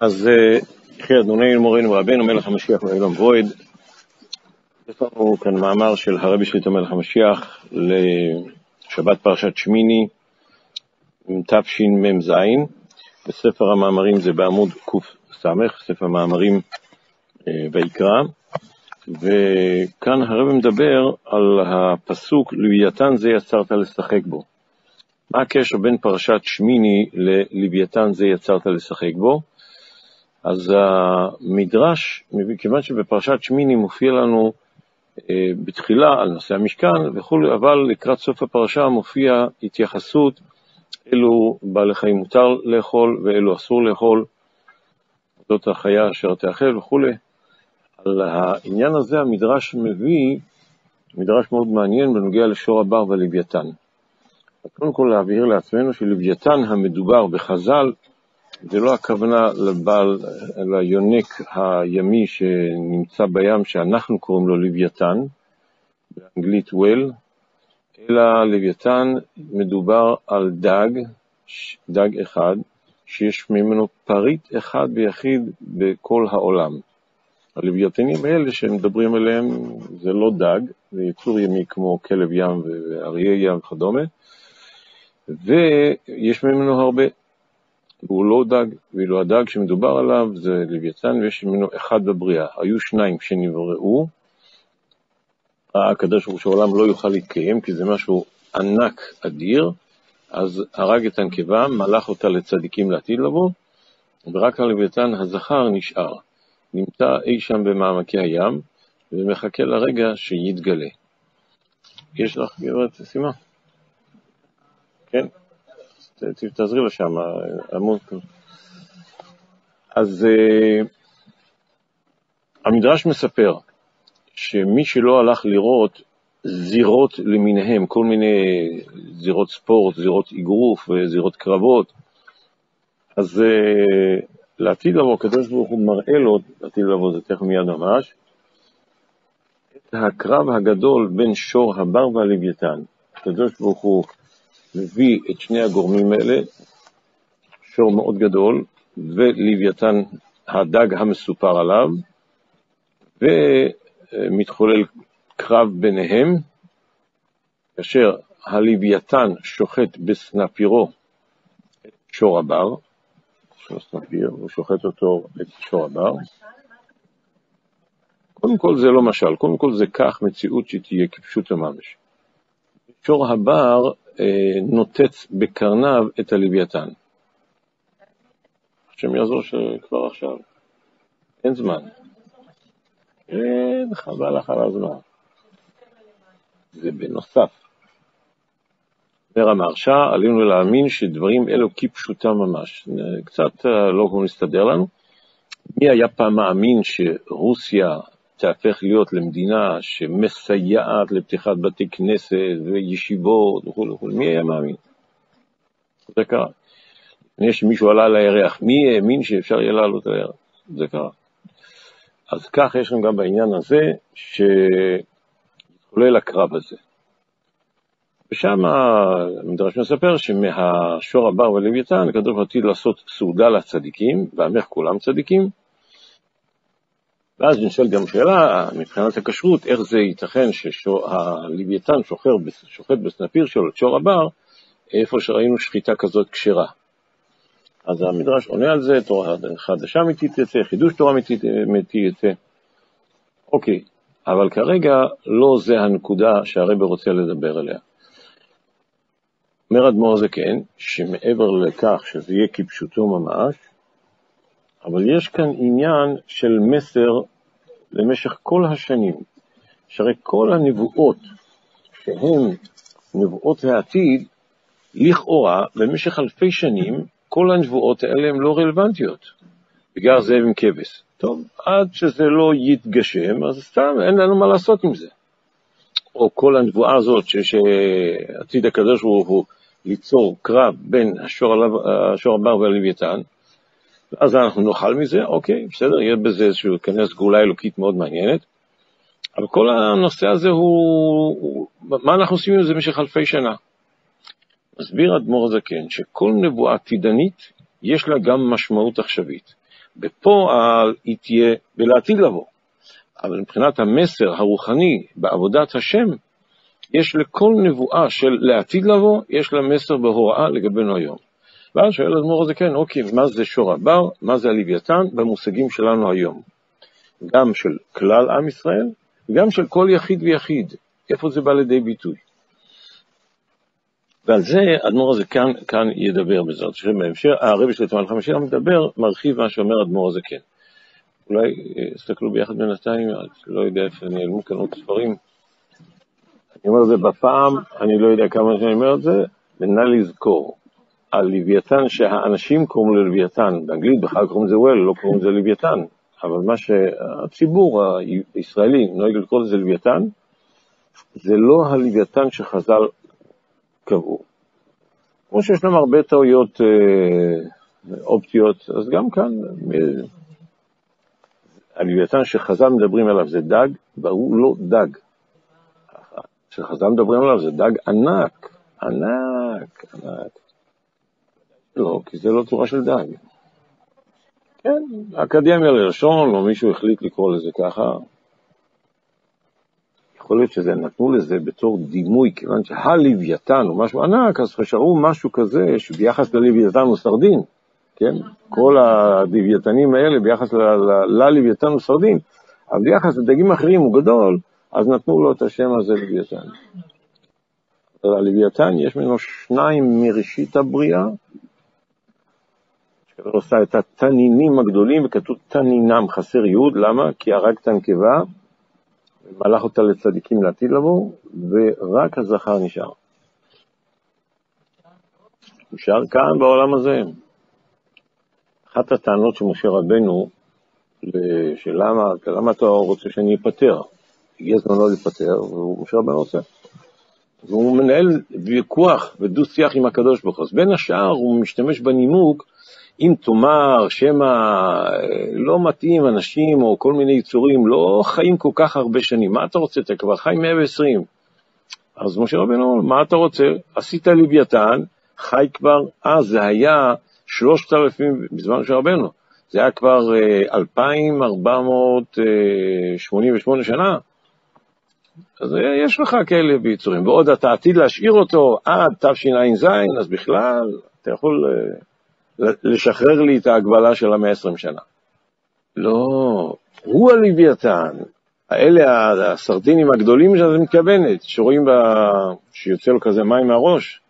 אז יחי אדוננו מורנו ורבנו מלך המשיח לעולם ועד. יש לנו כאן מאמר של הרבי שליט"א מלך המשיח לשבת פרשת שמיני תשמ"ז. בספר המאמרים זה בעמוד קס, ספר המאמרים ויקרא. וכאן הרבי מדבר על הפסוק לוויתן זה יצרת לשחק בו. מה הקשר בין פרשת שמיני ללוויתן זה יצרת לשחק בו? אז המדרש, כיוון שבפרשת שמיני מופיע לנו בתחילה על נושא המשכן וכו', אבל לקראת סוף הפרשה מופיע התייחסות אילו בעלי חיים מותר לאכול ואילו אסור לאכול, זאת החיה אשר תאכל וכו'. על העניין הזה המדרש מביא מדרש מאוד מעניין בנוגע לשור הבר ולוויתן. קודם כל להבהיר לעצמנו שלוויתן המדובר בחז"ל זה לא הכוונה ליונק הימי שנמצא בים שאנחנו קוראים לו לוויתן, באנגלית וויל, אלא לוויתן מדובר על דג אחד שיש ממנו פריט אחד ויחיד בכל העולם. הלוויתנים האלה שמדברים עליהם זה לא דג, זה יצור ימי כמו כלב ים ואריה ים וכדומה, ויש ממנו הרבה. והוא לא דג, ואילו הדג שמדובר עליו זה לוויתן, ויש ממנו אחד בבריאה. היו שניים שנבראו, הקדוש ברוך הוא העולם לא יוכל להתקיים, כי זה משהו ענק אדיר, אז הרג את הנקבה, מלך אותה לצדיקים לעתיד לבוא, ורק הלוויתן הזכר נשאר. נמצא אי שם במעמקי הים, ומחכה לרגע שיתגלה. יש לך גברת סימה? כן? תעזרי לו שם, עמוד. אז המדרש מספר שמי שלא הלך לראות זירות למיניהם, כל מיני זירות ספורט, זירות אגרוף וזירות קרבות, אז לעתיד לבוא, הקדוש ברוך הוא מראה לו, לעתיד לבוא זה תכף מיד ממש, את הקרב הגדול בין שור הבר והלוויתן. הקדוש ברוך הוא מביא את שני הגורמים האלה, שור מאוד גדול ולוויתן הדג המסופר עליו, ומתחולל קרב ביניהם, כאשר הלוויתן שוחט בסנפירו את שור הבר, הוא שוחט אותו את שור הבר. קודם כל זה לא משל, קודם כל זה כך מציאות שתהיה כפשוט ממש. שור הבר נוטץ בקרניו את הלוויתן. השם יעזור שכבר עכשיו. אין זמן. אין, חבל לך על הזמן. זה בנוסף. אומר המהרש"א, עלינו להאמין שדברים אלו כפשוטם ממש. קצת לא יכולים להסתדר לנו. מי היה פעם מאמין שרוסיה תהפך להיות למדינה שמסייעת לפתיחת בתי כנסת וישיבות וכו'. מי היה מאמין? זה קרה. לפני שמישהו עלה על הירח, מי האמין שאפשר יהיה לעלות על הירח? זה קרה. אז כך יש לנו גם בעניין הזה שיתחולל הקרב הזה. ושם המדרש מספר שמהשור הבר ולוויתן הקדוש ברוך הוא עתיד לעשות סעודה לצדיקים, ועמך כולם צדיקים. ואז נשאל גם שאלה, מבחינת הכשרות, איך זה ייתכן שהלוויתן שוחט בסנפיר שלו את שור הבר, איפה שראינו שחיטה כזאת כשרה. אז המדרש עונה על זה, תורה חדשה מתייצא, חידוש תורה מתייצא. אוקיי, אבל כרגע לא זה הנקודה שהרבי רוצה לדבר עליה. אומר אדמו"ר הזקן, שמעבר לכך שזה יהיה כפשוטו ממש, אבל יש כאן עניין של מסר למשך כל השנים, שהרי כל הנבואות שהן נבואות העתיד, לכאורה במשך אלפי שנים, כל הנבואות האלה הן לא רלוונטיות, בגלל זאב עם כבש. טוב, עד שזה לא יתגשם, אז סתם אין לנו מה לעשות עם זה. או כל הנבואה הזאת שעתיד הקדוש ברוך הוא ליצור קרב בין השור הבר והלוויתן, אז אנחנו נאכל מזה, אוקיי, בסדר, יהיה בזה איזשהו כנס גאולה אלוקית מאוד מעניינת, אבל כל הנושא הזה הוא מה אנחנו עושים עם זה במשך אלפי שנה? מסביר אדמו"ר הזקן שכל נבואה עתידנית יש לה גם משמעות עכשווית. בפועל היא תהיה בלעתיד לבוא. אבל מבחינת המסר הרוחני בעבודת השם, יש לכל נבואה של לעתיד לבוא, יש לה מסר בהוראה לגבינו היום. ואז שואל אדמו"ר הזקן, אוקיי, מה זה שור הבר, מה זה הלוויתן, במושגים שלנו היום. גם של כלל עם ישראל, וגם של כל יחיד ויחיד. איפה זה בא לידי ביטוי? ועל זה אדמו"ר הזקן כאן ידבר בעזרת השם בהמשך. הרבי של תמל חמישה מדבר, מרחיב מה שאומר אדמו"ר הזקן. אולי הסתכלו ביחד בינתיים, לא יודע איפה נעלמו כאן עוד ספרים. אני אומר את זה בפעם, אני לא יודע כמה שאני אומר את זה, ונא לזכור. הלוויתן שהאנשים קוראים לו לוויתן, באנגלית בכלל קוראים לזה וויל, לא קוראים לזה לוויתן, אבל מה שהציבור הישראלי נוהג לקרוא לזה לוויתן, זה לא הלוויתן שחז"ל קבעו. כמו שיש להם הרבה טעויות אופטיות, אז גם כאן הלוויתן שחז"ל מדברים עליו זה דג, והוא לא דג. שחז"ל מדברים עליו זה דג ענק, ענק, ענק. לא, כי זה לא צורה של דג. כן, האקדמיה ללשון, או מישהו החליט לקרוא לזה ככה. יכול להיות שזה נתנו לזה בתור דימוי, כיוון שהלוויתן הוא משהו ענק, אז חשבו משהו כזה שביחס ללוויתן הוא סרדין. כן? כל הלוויתנים האלה ביחס ללוויתן הוא סרדין. אבל ביחס לדגים אחרים הוא גדול, אז נתנו לו את השם הזה לוויתן. הלוויתן יש ממנו 2 מראשית הבריאה, עושה את התנינים הגדולים, וכתוב תנינם חסר יוד, למה? כי הרגת נקבה, מלך אותה לצדיקים לעתיד לבוא, ורק הזכר נשאר. נשאר כאן בעולם הזה. אחת הטענות של משה רבנו, למה אתה רוצה שאני אפטר? הגיע זמנו לפטר, ומשה רבנו רוצה. והוא מנהל ויכוח ודו שיח עם הקדוש ברוך הוא. אז בין השאר הוא משתמש בנימוק, אם תאמר שמה לא מתאים אנשים או כל מיני יצורים, לא חיים כל כך הרבה שנים, מה אתה רוצה? אתה כבר חי 120. אז משה רבנו, מה אתה רוצה? עשית לוויתן, חי כבר, זה היה 3,000 בזמן של רבנו, זה היה כבר 2,488 שנה. אז יש לך כאלה ביצורים, ועוד אתה עתיד להשאיר אותו עד תשע"ז, אז בכלל אתה יכול לשחרר לי את ההגבלה של 120 שנה. לא, הוא הלוויתן, האלה הסרדינים הגדולים שזה מתכוונת, שרואים שיוצא לו כזה מים מהראש,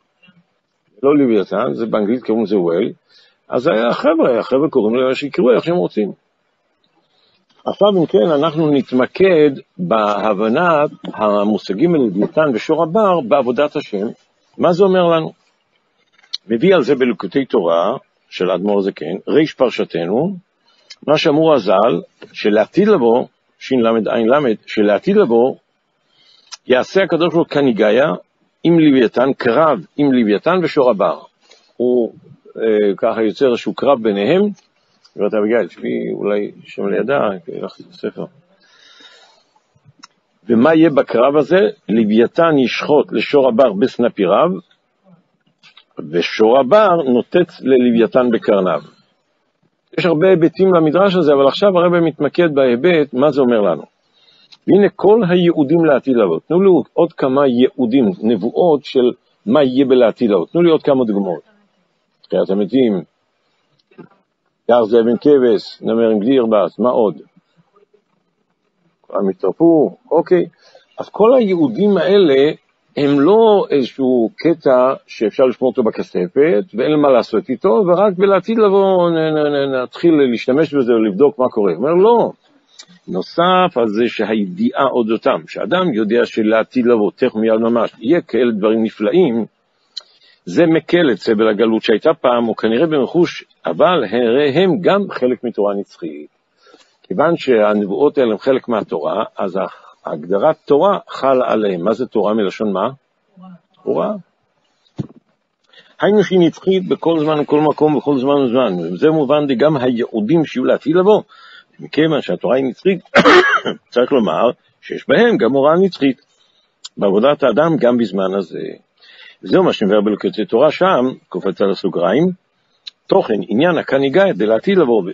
לא לוויתן, זה באנגלית קוראים לזה וויל, אז החבר'ה קוראים לו שיקראו איך שהם רוצים. עכשיו אם כן אנחנו נתמקד בהבנת המושגים הלוויתן ושור הבר בעבודת השם. מה זה אומר לנו? מביא על זה בליקוטי תורה של אדמו"ר הזקן, ריש פרשתנו, מה שאמרו הז"ל, שלעתיד לבוא, ש"ל, שלעתיד לבוא, יעשה הקדוש ברוך הוא כניגיה עם לוויתן, קרב עם לוויתן ושור הבר. הוא ככה יוצר איזשהו קרב ביניהם, גברת אביגיל, שבי אולי שם לידה, לך ספר. ומה יהיה בקרב הזה? לוויתן ישחוט לשור הבר בסנפיריו, ושור הבר נוטץ ללוויתן בקרניו. יש הרבה היבטים למדרש הזה, אבל עכשיו הרב מתמקד בהיבט, מה זה אומר לנו? והנה כל הייעודים לעתיד לבוא. תנו לי עוד כמה ייעודים, נבואות של מה יהיה בלעתיד לבוא. תנו לי עוד כמה דוגמאות. תחיית המתים, יער זאב עם כבש, נמר עם גדי ירבץ, מה עוד? כולם התרפו, אוקיי. אז כל הייעודים האלה הם לא איזשהו קטע שאפשר לשמור אותו בכספת, ואין מה לעשות איתו, ורק בלעתיד לבוא נתחיל להשתמש בזה ולבדוק מה קורה. הוא אומר לא. נוסף על זה שהידיעה עוד אותם, שאדם יודע שלעתיד לבוא, תכף מיד ממש, יהיה כאלה דברים נפלאים, זה מקל את סבל הגלות שהייתה פעם, או כנראה במחוש, אבל הם גם חלק מתורה נצחית. כיוון שהנבואות האלה הם חלק מהתורה, אז ההגדרת תורה חל עליהם. מה זה תורה מלשון מה? תורה. היינו שהיא נצחית בכל זמן ובכל מקום, בכל זמן וזמן. זה מובן גם הייעודים שיהיו לעתיד לבוא. מכיוון שהתורה היא נצחית, צריך לומר שיש בהם גם הוראה נצחית. בעבודת האדם גם בזמן הזה. זהו מה שנביא בליקוטי תורה שם, קופץ על הסוגריים, תוכן, עניין הקניגה,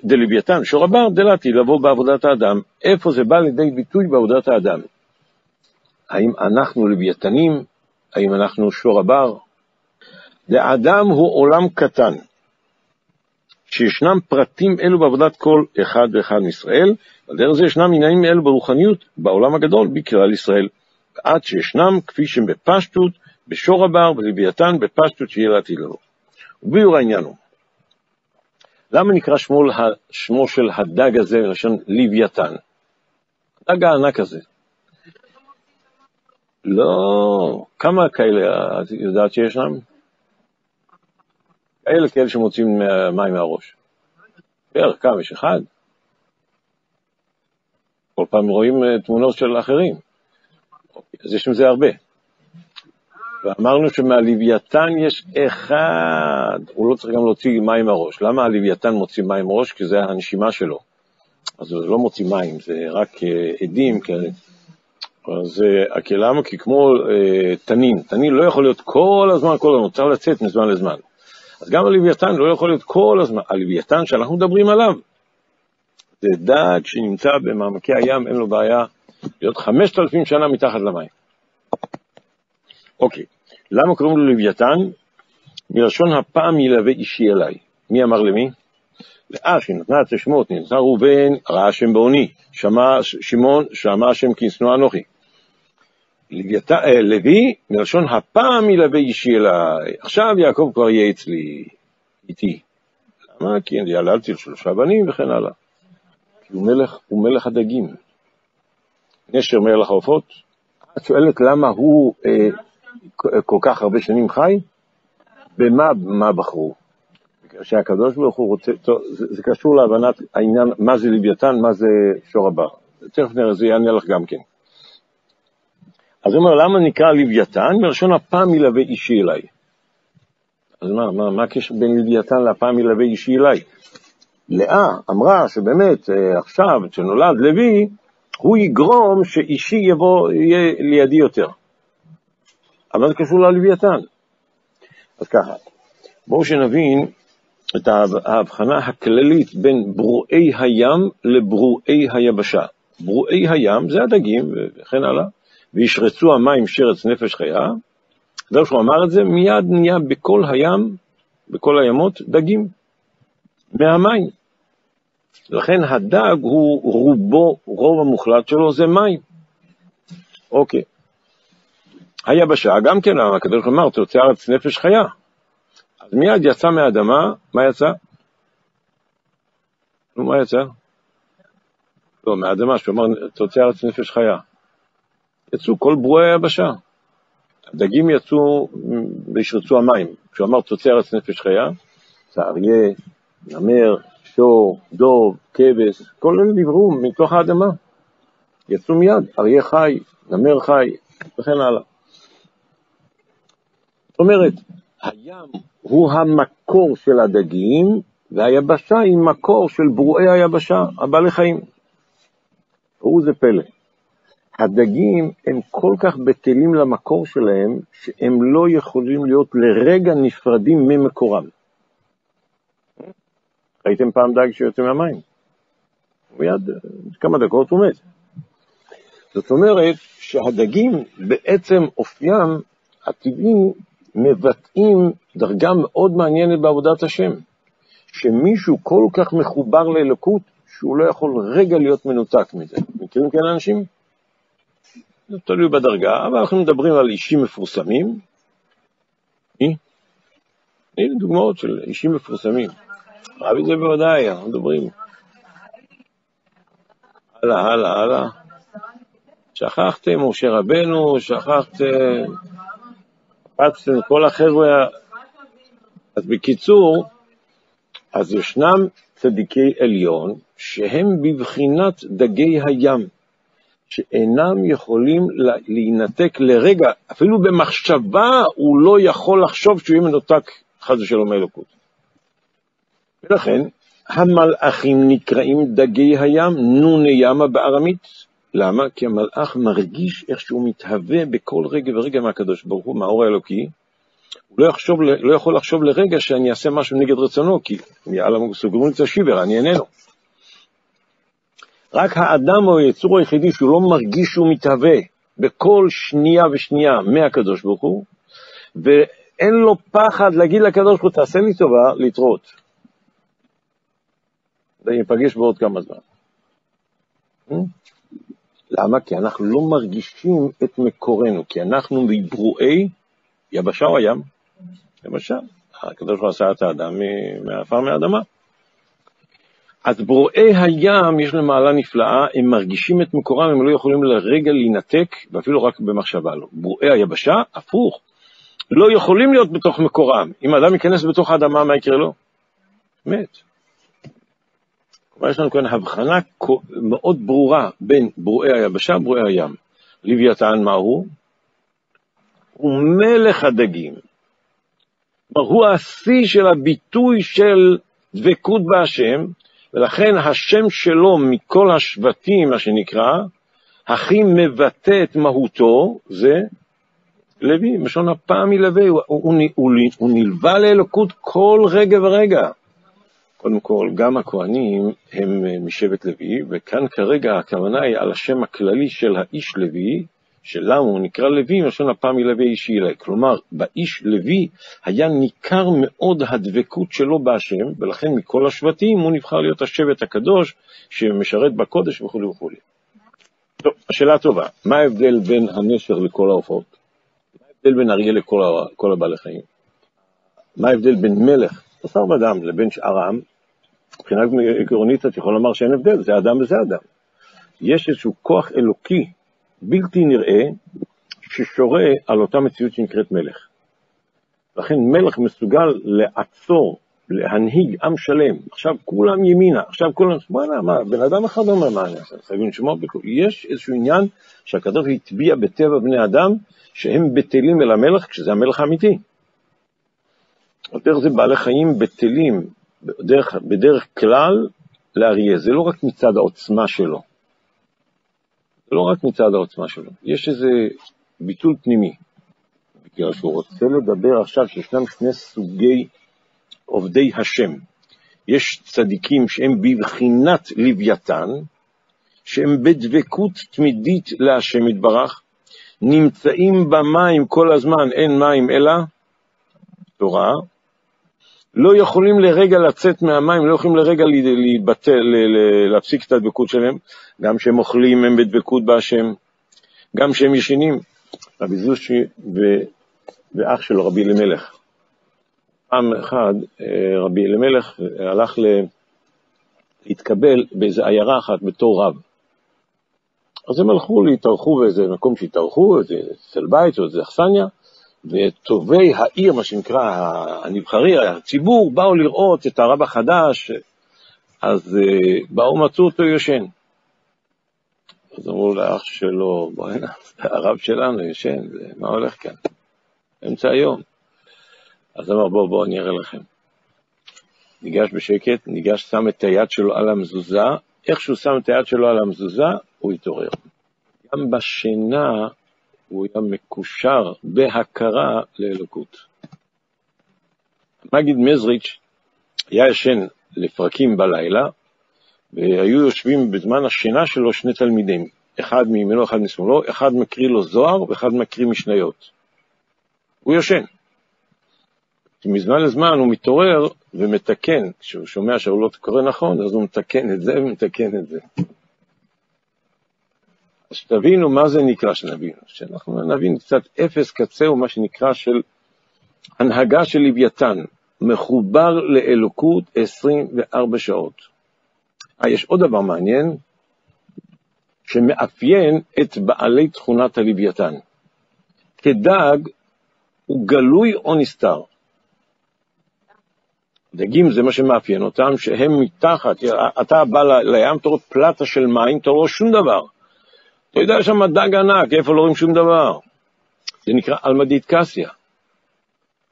דלוויתן, שור הבר, דלתי לבוא בעבודת האדם. איפה זה בא לידי ביטוי בעבודת האדם? האם אנחנו לוויתנים? האם אנחנו שור הבר? האדם הוא עולם קטן, שישנם פרטים אלו בעבודת כל אחד ואחד מישראל, בדרך זה ישנם עניינים אלו ברוחניות, בעולם הגדול, בכלל ישראל, עד שישנם כפי שהם בפשטות, בשור הבר, בלוויתן, בפשטות שיהיה לעתיד לבוא. וביור העניין הוא, למה נקרא שמו של הדג הזה ראשון לוויתן? הדג הענק הזה. לא, כמה כאלה את יודעת שישנם? כאלה שמוצאים מים מהראש. בערך כמה, יש אחד. כל פעם רואים תמונות של אחרים. אז יש עם זה הרבה. ואמרנו שמהלוויתן יש אחד, הוא לא צריך גם להוציא מים מהראש. למה הלוויתן מוציא מים מהראש? כי זה הנשימה שלו. אז זה לא מוציא מים, זה רק עדים כאלה. אז למה? כי כמו תנין לא יכול להיות כל הזמן, צריך לצאת מזמן לזמן. אז גם הלוויתן לא יכול להיות כל הזמן. הלוויתן שאנחנו מדברים עליו, זה דג שנמצא במעמקי הים, אין לו בעיה להיות 5,000 שנה מתחת למים. אוקיי, למה קוראים לו לוויתן? מלשון הפעם ילווה אישי אליי. מי אמר למי? שנתנה את השמות, נמצא ראובן, ראה השם בעוני, שמעון, שמע השם כי ישנוא אנוכי. לוי, מלשון הפעם ילווה אישי אליי. עכשיו יעקב כבר יהיה איתי. למה? כי ילדתי 3 בנים וכן הלאה. כי הוא מלך הדגים. נשר מלך העופות. את שואלת למה הוא כל כך הרבה שנים חי? במה בחרו? שהקדוש ברוך הוא רוצה, זה קשור להבנת העניין, מה זה לוויתן, מה זה שור הבר. תכף נראה, זה יענה לך גם כן. אז הוא אומר, למה נקרא לוויתן? מלשון הפעם ילווה אישי אליי. אז מה הקשר בין לוויתן לפעם ילווה אישי אליי? לאה אמרה שבאמת עכשיו, כשנולד לוי, הוא יגרום שאישי יהיה לידי יותר. אבל זה קשור ללוויתן. אז ככה, בואו שנבין את ההבחנה הכללית בין ברואי הים לברואי היבשה. ברואי הים זה הדגים וכן הלאה, וישרצו המים שרץ נפש חיה. דרך שהוא אמר את זה, מיד נהיה בכל הים, בכל הימות, דגים מהמים. לכן הדג הוא רוב המוחלט שלו זה מים. אוקיי. היבשה גם כן, הקדוש אמר, תוצא ארץ נפש חיה. אז מיד יצא מהאדמה, מה יצא? מה יצא? לא, מהאדמה, שאומר, תוצא ארץ נפש חיה. יצאו כל ברואי היבשה. הדגים יצאו וישרצו המים. כשהוא אמר תוצא ארץ נפש חיה, זה אריה, נמר, שור, דוב, כבש, כל אלה נבראו מתוך האדמה. יצאו מיד, אריה חי, נמר חי, וכן הלאה. זאת אומרת, הים הוא המקור של הדגים, והיבשה היא מקור של ברואי היבשה, הבעלי חיים. ראו זה פלא. הדגים הם כל כך בטלים למקור שלהם, שהם לא יכולים להיות לרגע נפרדים ממקורם. ראיתם פעם דג שיוצא מהמים? מיד כמה דקות הוא מת. זאת אומרת שהדגים בעצם אופיים הטבעי מבטאים דרגה מאוד מעניינת בעבודת השם. שמישהו כל כך מחובר לאלוקות, שהוא לא יכול רגע להיות מנותק מזה. מכירים כאלה אנשים? זה תלוי בדרגה, אבל אנחנו מדברים על אישים מפורסמים. הנה דוגמאות של אישים מפורסמים. רבי זה בוודאי, אנחנו מדברים. הלאה. שכחתם, משה רבנו, שכחתם, פצתם כל החבר'ה. אז בקיצור, אז ישנם צדיקי עליון, שהם בבחינת דגי הים, שאינם יכולים להינתק לרגע, אפילו במחשבה הוא לא יכול לחשוב שהוא יהיה מנותק חס ושלום מאלוקות. ולכן המלאכים נקראים דגי הים, נוני ימה בארמית. למה? כי המלאך מרגיש איך שהוא מתהווה בכל רגע ורגע מהקדוש ברוך הוא, מהאור האלוקי, הוא לא יכול לחשוב לרגע שאני אעשה משהו נגד רצונו, כי על סוגרים את השיבר, אני איננו. רק האדם הוא היצור היחידי שהוא לא מרגיש שהוא מתהווה בכל שנייה ושנייה מהקדוש ברוך הוא, ואין לו פחד להגיד לקדוש ברוך הוא, תעשה לי טובה, להתראות. ניפגש בעוד כמה זמן. למה? כי אנחנו לא מרגישים את מקורנו, כי אנחנו מברואי יבשה או הים? יבשה. הקדוש ברוך הוא עשה את האדם מהעפר מהאדמה. אז ברואי הים יש להם מעלה נפלאה, הם מרגישים את מקורם, הם לא יכולים לרגע להינתק, ואפילו רק במחשבה לו. ברואי היבשה, הפוך, לא יכולים להיות בתוך מקורם. אם האדם ייכנס בתוך האדמה, מה יקרה לו? מת. כלומר, יש לנו כאן הבחנה מאוד ברורה בין ברואי היבשה וברואי הים. לוויתן מה הוא? הוא מלך הדגים. כלומר, הוא השיא של הביטוי של דבקות בהשם, ולכן השם שלו מכל השבטים, מה שנקרא, הכי מבטא את מהותו, זה לוי, משון הפעמי לוי, הוא נלווה לאלוקות כל רגע ורגע. קודם כל, גם הכהנים הם משבט לוי, וכאן כרגע הכוונה היא על השם הכללי של האיש לוי, שלמה הוא נקרא לוי, משון הפעמי לוי אישי אלי. כלומר, באיש לוי היה ניכר מאוד הדבקות שלו בהשם, ולכן מכל השבטים הוא נבחר להיות השבט הקדוש, שמשרת בקודש וכו' וכו'. טוב, השאלה טובה, מה ההבדל בין הנשר לכל העופות? מה ההבדל בין אריה לכל הבעלי חיים? מה ההבדל בין מלך, בשר ודם, לבין שאר העם? מבחינה עקרונית אתה יכול לומר שאין הבדל, זה אדם וזה אדם. יש איזשהו כוח אלוקי בלתי נראה ששורה על אותה מציאות שנקראת מלך. לכן מלך מסוגל לעצור, להנהיג עם שלם. עכשיו כולם ימינה, עכשיו כולם, מה, בן אדם אחד אומר מה אני אעשה? חייבים לשמוע, יש איזשהו עניין שהקדוש הטביע בטבע בני אדם שהם בטלים אל המלך כשזה המלך האמיתי. יותר זה בעלי חיים בטלים בדרך כלל לאריה, זה לא רק מצד העוצמה שלו. לא רק מצד העוצמה שלו, יש איזה ביטול פנימי, בגלל שהוא רוצה לדבר עכשיו שישנם שני סוגי עובדי השם. יש צדיקים שהם בבחינת לוויתן, שהם בדבקות תמידית להשם יתברך, נמצאים במים כל הזמן, אין מים אלא תורה, לא יכולים לרגע לצאת מהמים, לא יכולים לרגע להפסיק את הדבקות שלהם, גם שהם אוכלים הם בדבקות בהשם, גם שהם ישנים. רבי זושי ואח שלו רבי אלימלך. פעם אחד רבי אלימלך הלך להתקבל באיזו עיירה אחת בתור רב. אז הם הלכו להתארחו באיזה מקום שהתארחו, איזה צל בית או איזה אכסניה, וטובי העיר, מה שנקרא הנבחרי, הציבור, באו לראות את הרב החדש, אז באו מצאו אותו ישן. אז אמרו לאח שלו, בוא הנה, הרב שלנו ישן, מה הולך כאן? אמצע היום. אז אמר, בוא, אני אראה לכם. ניגש בשקט, ניגש, שם את היד שלו על המזוזה, איך שהוא שם את היד שלו על המזוזה, הוא התעורר. גם בשינה, הוא היה מקושר בהכרה לאלוקות. מגיד מזריץ' היה ישן לפרקים בלילה, והיו יושבים בזמן השינה שלו שני תלמידים, אחד מימינו, אחד משמאלו, אחד מקריא לו זוהר ואחד מקריא משניות. הוא ישן. מזמן לזמן הוא מתעורר ומתקן, כשהוא שומע שהוא לא קורא נכון, אז הוא מתקן את זה ומתקן את זה. אז שתבינו מה זה נקרא שנבינו, שאנחנו נבין קצת אפס קצהו, מה שנקרא של הנהגה של לוויתן, מחובר לאלוקות 24 שעות. יש עוד דבר מעניין, שמאפיין את בעלי תכונת הלוויתן. כדג הוא גלוי או נסתר. דגים זה מה שמאפיין אותם, שהם מתחת, אתה בא לים, אתה רואה פלטה של מים, אתה רואה שום דבר. אתה יודע שם דג ענק, איפה לא רואים שום דבר. זה נקרא אלמדית קסיה.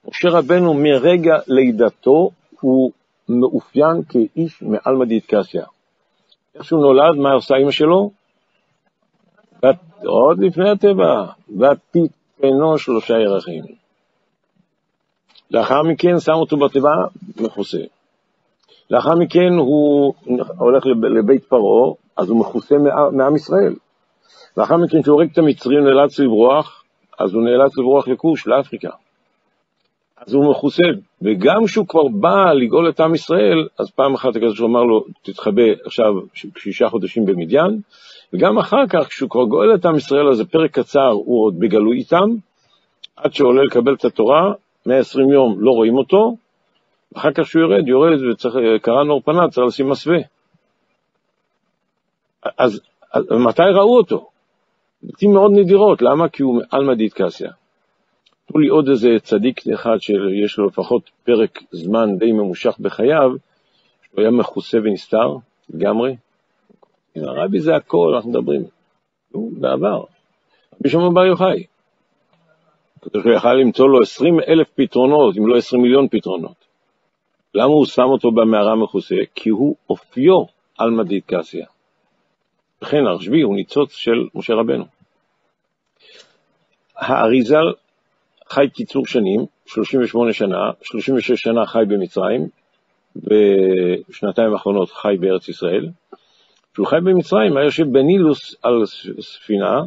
משה רבנו מרגע לידתו הוא מאופיין כאיש מאלמדית קסיה. איך שהוא נולד, מה עושה אמא שלו? עוד לפני הטבע, ותיתנו 3 ירחים. לאחר מכן שם אותו בתיבה, מכוסה. לאחר מכן הוא הולך לבית פרעה, אז הוא מכוסה מעם ישראל. לאחר מכן שהוא הורג את המצרים, נאלץ לברוח, אז הוא נאלץ לברוח לכוש, לאפריקה. אז הוא מכוסה, וגם כשהוא כבר בא לגאול את עם ישראל, אז פעם אחת הקדוש אמר לו, תתחבא עכשיו 6 חודשים במדיין, וגם אחר כך, כשהוא כבר גואל את עם ישראל, אז הפרק קצר הוא עוד בגלוי איתם, עד שעולה לקבל את התורה, 120 יום לא רואים אותו, אחר כך שהוא יורד וקרא נור פניו, צריך לשים מסווה. אז מתי ראו אותו? בתים מאוד נדירות, למה? כי הוא מעלמא דאיטקסיא. תראו לי עוד איזה צדיק אחד שיש לו לפחות פרק זמן די ממושך בחייו, שהוא היה מכוסה ונסתר, לגמרי. הרבי זה הכל, אנחנו מדברים. הוא בעבר. רבי שמעון בר יוחאי. הוא יכל למצוא לו 20,000 פתרונות, אם לא 20 מיליון פתרונות. למה הוא שם אותו במערה מכוסה? כי הוא אופיו עלמא דאיטקסיא. וכן הרשב"י הוא ניצוץ של משה רבנו. האריזל חי קיצור שנים, 38 שנה, 36 שנה חי במצרים, בשנתיים האחרונות חי בארץ ישראל. כשהוא חי במצרים היה יושב בנילוס על ספינה,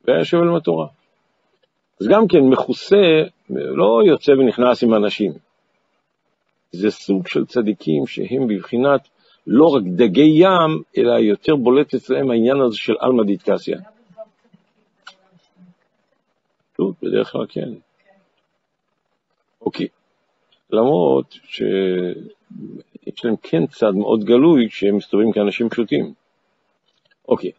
והיה יושב על מטורה. אז גם כן מכוסה, לא יוצא ונכנס עם אנשים. זה סוג של צדיקים שהם בבחינת לא רק דגי ים, אלא יותר בולט אצלהם העניין הזה של עלמא דאיטקסיא. טוב, בדרך כלל כן. אוקיי. למרות שיש להם כן צד מאוד גלוי שהם מסתובבים כאנשים פשוטים. אוקיי.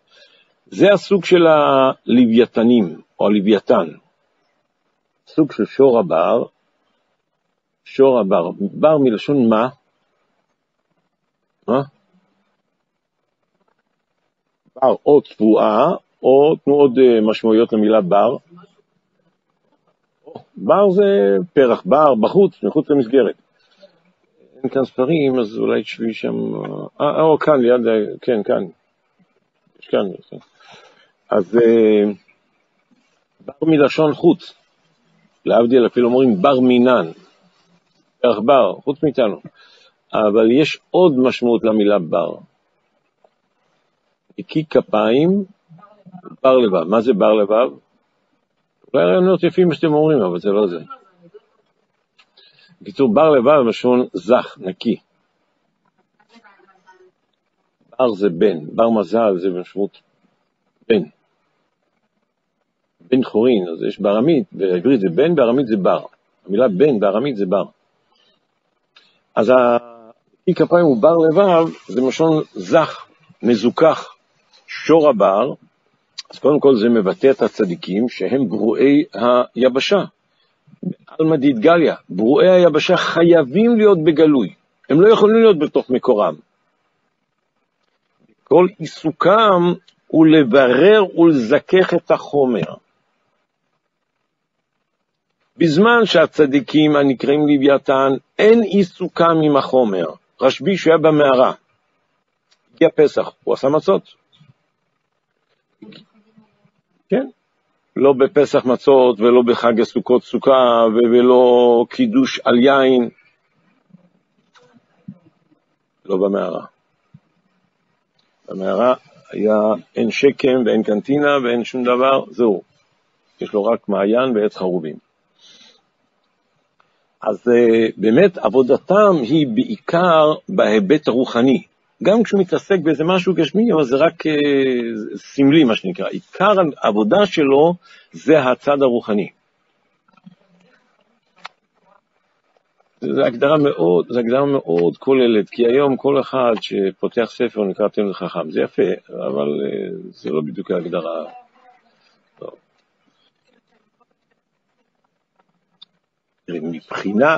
זה הסוג של הלוויתנים, או הלוויתן. סוג של שור הבר. שור הבר. בר מלשון מה? מה? בר או תבואה, או תנו עוד משמעויות למילה בר. בר זה פרח, בר, בחוץ, מחוץ למסגרת. אין כאן ספרים, אז אולי תשבי שם... כאן, ליד, כן, כאן. יש כאן. אז בר מלשון חוץ. להבדיל, אפילו אומרים בר מינן. פרח בר, חוץ מאיתנו. אבל יש עוד משמעות למילה בר. נקי כפיים, בר לבב. מה זה בר לבב? אולי רעיונות יפים שאתם אומרים, אבל זה לא זה. בקיצור, בר לבב משון זך, נקי. בר זה בן, בר מזל זה משמעות בן. בן חורין, אז יש בארמית, בעברית זה בן, בארמית זה בר. המילה בן בארמית זה בר. אז נקי כפיים הוא בר לבב, זה משון זך, מזוכח, שור הבר. אז קודם כל זה מבטא את הצדיקים שהם ברואי היבשה. עלמא דאיטגליא, ברואי היבשה חייבים להיות בגלוי. הם לא יכולים להיות בתוך מקורם. כל עיסוקם הוא לברר ולזכך את החומר. בזמן שהצדיקים הנקראים לוויתן, אין עיסוקם עם החומר. רשב"י שהיה במערה. הגיע פסח, הוא עשה מצות. כן, לא בפסח מצות ולא בחג הסוכות סוכה ולא קידוש על יין, לא במערה. במערה היה אין שקם ואין קנטינה ואין שום דבר, זהו. יש לו רק מעיין ועץ חרובים. אז באמת עבודתם היא בעיקר בהיבט הרוחני. גם כשהוא מתעסק באיזה משהו גשמי, אבל זה רק סמלי מה שנקרא. עיקר העבודה שלו זה הצד הרוחני. זה הגדרה מאוד כוללת, כי היום כל אחד שפותח ספר נקרא תלמיד חכם, זה יפה, אבל זה לא בדיוק ההגדרה. טוב. מבחינה,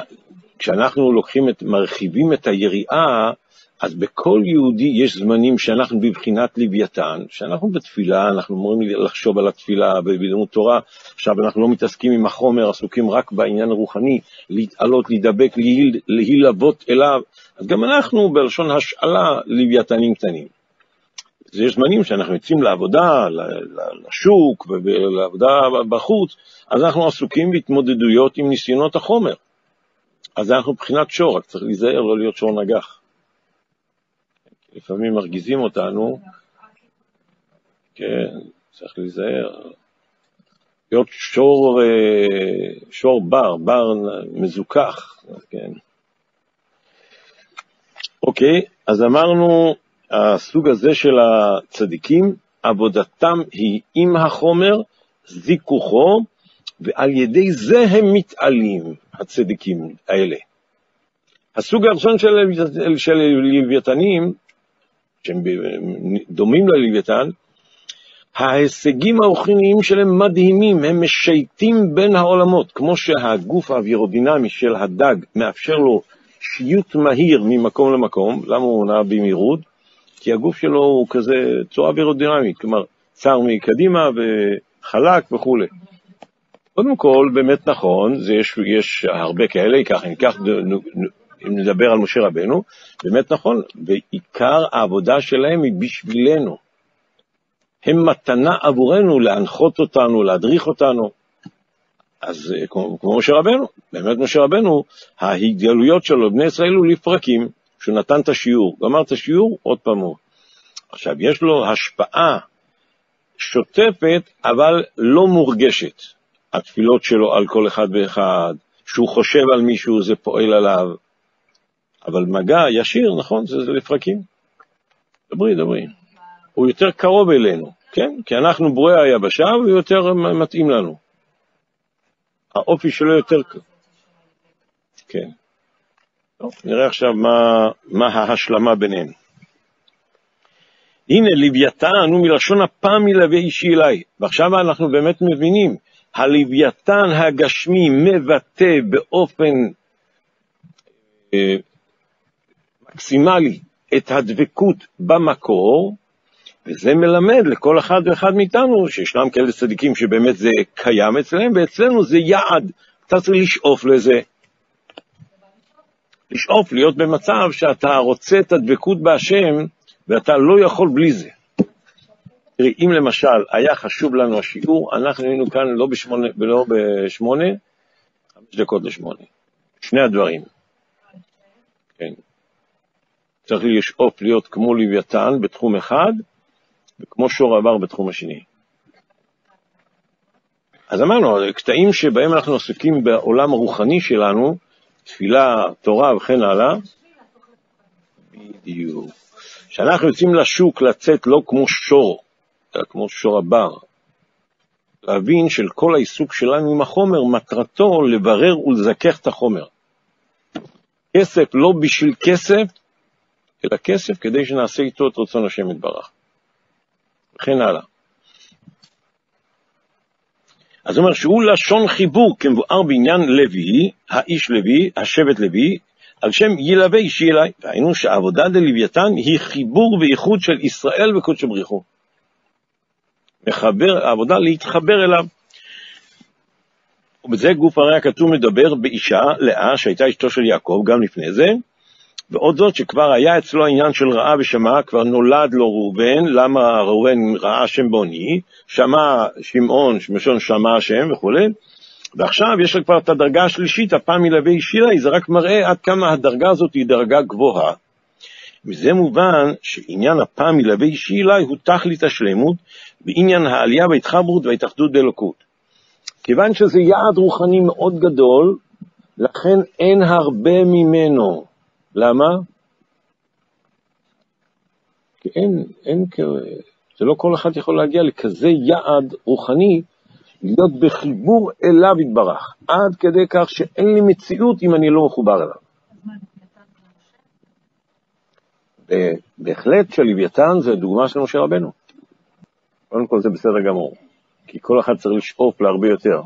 כשאנחנו מרחיבים את היריעה, אז בכל יהודי יש זמנים שאנחנו בבחינת לוויתן, שאנחנו בתפילה, אנחנו אמורים לחשוב על התפילה בלימוד תורה, עכשיו אנחנו לא מתעסקים עם החומר, עסוקים רק בעניין הרוחני, להתעלות, להידבק, להילוות אליו, אז גם אנחנו בלשון השאלה לוויתנים קטנים. אז יש זמנים שאנחנו יוצאים לעבודה, לשוק ולעבודה בחוץ, אז אנחנו עסוקים בהתמודדויות עם ניסיונות החומר. אז אנחנו מבחינת שור, רק צריך להיזהר לא להיות שור נגח. לפעמים מרגיזים אותנו, כן, צריך להיזהר. להיות שור בר מזוכח, כן. אוקיי, אז אמרנו, הסוג הזה של הצדיקים, עבודתם היא עם החומר, זיכוכו, ועל ידי זה הם מתעלים, הצדיקים האלה. הסוג הראשון של לוויתנים, שהם דומים ללוויתן, ההישגים הרוחניים שלהם מדהימים, הם משייטים בין העולמות, כמו שהגוף האווירודינמי של הדג מאפשר לו שיות מהיר ממקום למקום. למה הוא נע במהירות? כי הגוף שלו הוא כזה צורה אווירודינמית, כלומר צר מקדימה וחלק וכו'. קודם כל, באמת נכון, יש הרבה כאלה, אם נדבר על משה רבנו, באמת נכון, ועיקר העבודה שלהם היא בשבילנו. הם מתנה עבורנו להנחות אותנו, להדריך אותנו. אז כמו משה רבנו, באמת משה רבנו, ההתגלויות שלו בני ישראל הוא לפרקים, שהוא נתן את השיעור, גמר את השיעור עוד פעם. עכשיו, יש לו השפעה שוטפת, אבל לא מורגשת. התפילות שלו על כל אחד ואחד, שהוא חושב על מישהו, זה פועל עליו. אבל מגע ישיר, נכון, זה לפרקים. דברי. הוא יותר קרוב אלינו, כן? כי אנחנו ברואי היבשה, הוא יותר מתאים לנו. האופי שלו יותר... כן. טוב, נראה עכשיו מה ההשלמה ביניהם. הנה, לוויתן הוא מלשון הפעם מלווה אישי אליי. ועכשיו אנחנו באמת מבינים, הלוויתן הגשמי מבטא באופן מקסימלי את הדבקות במקור, וזה מלמד לכל אחד ואחד מאיתנו, שישנם כאלה צדיקים שבאמת זה קיים אצלם, ואצלנו זה יעד, אתה צריך לשאוף לזה. לשאוף להיות במצב שאתה רוצה את הדבקות בהשם, ואתה לא יכול בלי זה. תראי, אם למשל היה חשוב לנו השיעור, אנחנו היינו כאן לא בשמונה, 5 דקות לשמונה. שני הדברים. כן. צריך לשאוף להיות כמו לוויתן בתחום אחד, וכמו שור עבר בתחום השני. אז אמרנו, קטעים שבהם אנחנו עסוקים בעולם הרוחני שלנו, תפילה, תורה וכן הלאה, בדיוק. שאנחנו יוצאים לשוק לצאת לא כמו שור, אלא כמו שור הבר. להבין של כל העיסוק שלנו עם החומר, מטרתו לברר ולזכך את החומר. כסף לא בשביל כסף, אלא כסף כדי שנעשה איתו את רצון השם יתברך. וכן הלאה. אז הוא אומר שהוא לשון חיבור כמבואר בעניין לוי, האיש לוי, השבט לוי, על שם ילווה אישי אליי. והיינו שהעבודה דלוויתן היא חיבור וייחוד של ישראל וקודש בריחו. העבודה להתחבר אליו. ובזה גוף הרי הכתוב מדבר באישה, לאה, שהייתה אשתו של יעקב, גם לפני זה, ועוד זאת שכבר היה אצלו העניין של ראה ושמע, כבר נולד לו ראובן, למה ראובן ראה שם בוני, שמע שמעון, שמשון שמע השם וכו'. ועכשיו יש לה כבר את הדרגה השלישית, הפעם מלווה אישי לה, זה רק מראה עד כמה הדרגה הזאת היא דרגה גבוהה. וזה מובן שעניין הפעם מלווה אישי לה הוא תכלית השלמות, בעניין העלייה וההתחברות וההתאחדות באלוקות. כיוון שזה יעד רוחני מאוד גדול, לכן אין הרבה ממנו. למה? כי זה לא כל אחד יכול להגיע לכזה יעד רוחני, להיות בחיבור אליו יתברך, עד כדי כך שאין לי מציאות אם אני לא מחובר אליו. בהחלט שלוויתן זה דוגמה של משה רבנו. קודם כל זה בסדר גמור, כי כל אחד צריך לשאוף להרבה יותר.